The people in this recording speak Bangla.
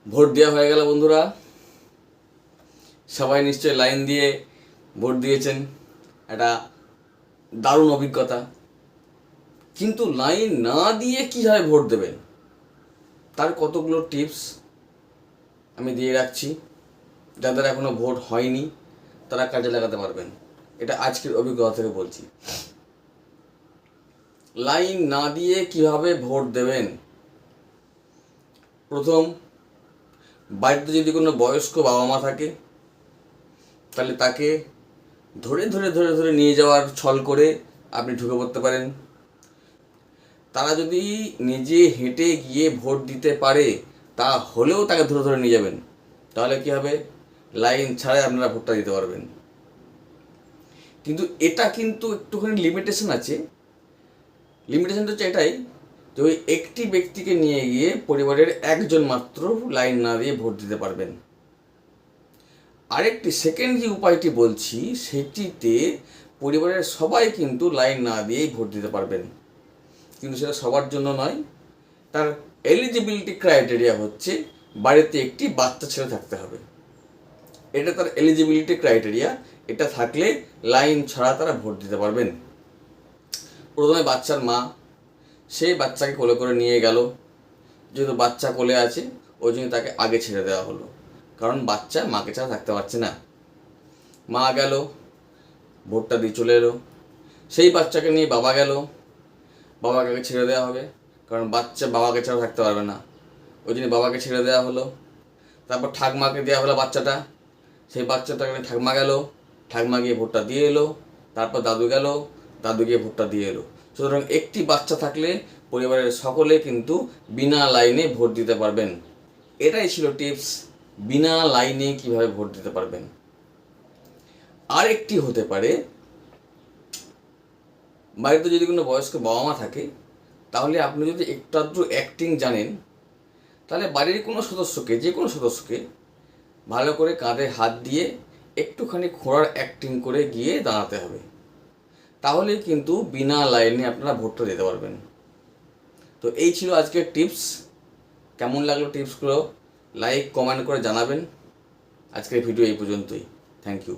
ভোট দেওয়া হয়ে গেল বন্ধুরা। সবাই নিশ্চয়ই লাইন দিয়ে ভোট দিয়েছেন, একটা দারুণ অভিজ্ঞতা। কিন্তু লাইন না দিয়ে কীভাবে ভোট দেবেন তার কতগুলো টিপস আমি দিয়ে রাখছি, যাদের এখনও ভোট হয়নি তারা কাজে লাগাতে পারবেন। এটা আজকের অভিজ্ঞতা থেকে বলছি। লাইন না দিয়ে কিভাবে ভোট দেবেন। প্রথম, বাড়িতে যদি কোনো বয়স্ক বাবা মা থাকে তাহলে তাকে ধরে ধরে ধরে ধরে নিয়ে যাওয়ার ছল করে আপনি ঢুকে পড়তে পারেন। তারা যদি নিজে হেঁটে গিয়ে ভোট দিতে পারে তা হলেও তাকে ধরে ধরে নিয়ে যাবেন, তাহলে কী হবে, লাইন ছাড়াই আপনারা ভোটটা দিতে পারবেন। কিন্তু এটা কিন্তু একটুখানি লিমিটেশন আছে। লিমিটেশনটা হচ্ছে এটাই যে ওই একটি ব্যক্তিকে নিয়ে গিয়ে পরিবারের একজন মাত্র লাইন না দিয়ে ভোট দিতে পারবেন। আরেকটি সেকেন্ড যে উপায়টি বলছি সেটিতে পরিবারের সবাই কিন্তু লাইন না দিয়েই ভোট দিতে পারবেন, কিন্তু সেটা সবার জন্য নয়। তার এলিজিবিলিটি ক্রাইটেরিয়া হচ্ছে বাড়িতে একটি বাচ্চা ছেলে থাকতে হবে। এটা তার এলিজিবিলিটি ক্রাইটেরিয়া। এটা থাকলে লাইন ছাড়া তারা ভোট দিতে পারবেন। প্রথমে বাচ্চার মা সেই বাচ্চাকে কোলে করে নিয়ে গেল। যেহেতু বাচ্চা কোলে আছে ওই জন্য তাকে আগে ছেড়ে দেওয়া হলো, কারণ বাচ্চা মাকে ছাড়া থাকতে পারছে না। মা গেল, ভোটটা দিয়ে চলে এলো। সেই বাচ্চাকে নিয়ে বাবা গেল, বাবাকে আগে ছেড়ে দেওয়া হবে, কারণ বাচ্চা বাবাকে ছাড়া থাকতে পারবে না, ওই জন্য বাবাকে ছেড়ে দেওয়া হলো। তারপর ঠাকমাকে দেওয়া হলো বাচ্চাটা, সেই বাচ্চাটাকে নিয়ে ঠাকমা গেল, ঠাকমা গিয়ে ভোটটা দিয়ে এলো। তারপর দাদু গেল, দাদু গিয়ে ভোটটা দিয়ে এলো। সুতরাং একটি বাচ্চা থাকলে পরিবারের সকলে কিন্তু বিনা লাইনে ভোট দিতে পারবেন। এটাই ছিল টিপস, বিনা লাইনে কিভাবে ভোট দিতে পারবেন। আরেকটি হতে পারে, বাড়িতে যদি কোনো বয়স্ক বাবা মা থাকে তাহলে আপনি যদি একটু আধটু অ্যাক্টিং জানেন তাহলে বাড়ির কোনো সদস্যকে, যে কোনো সদস্যকে ভালো করে কাঁধে হাত দিয়ে একটুখানি খোঁড়ার অ্যাক্টিং করে গিয়ে দাঁড়াতে হবে। তাহলে কিন্তু বিনা লাইনে আপনারা ভোটটা দিতে পারবেন। তো এই ছিল আজকের টিপস। কেমন লাগলো টিপসগুলো লাইক কমেন্ট করে জানাবেন। আজকের ভিডিও এই পর্যন্তই। Thank you.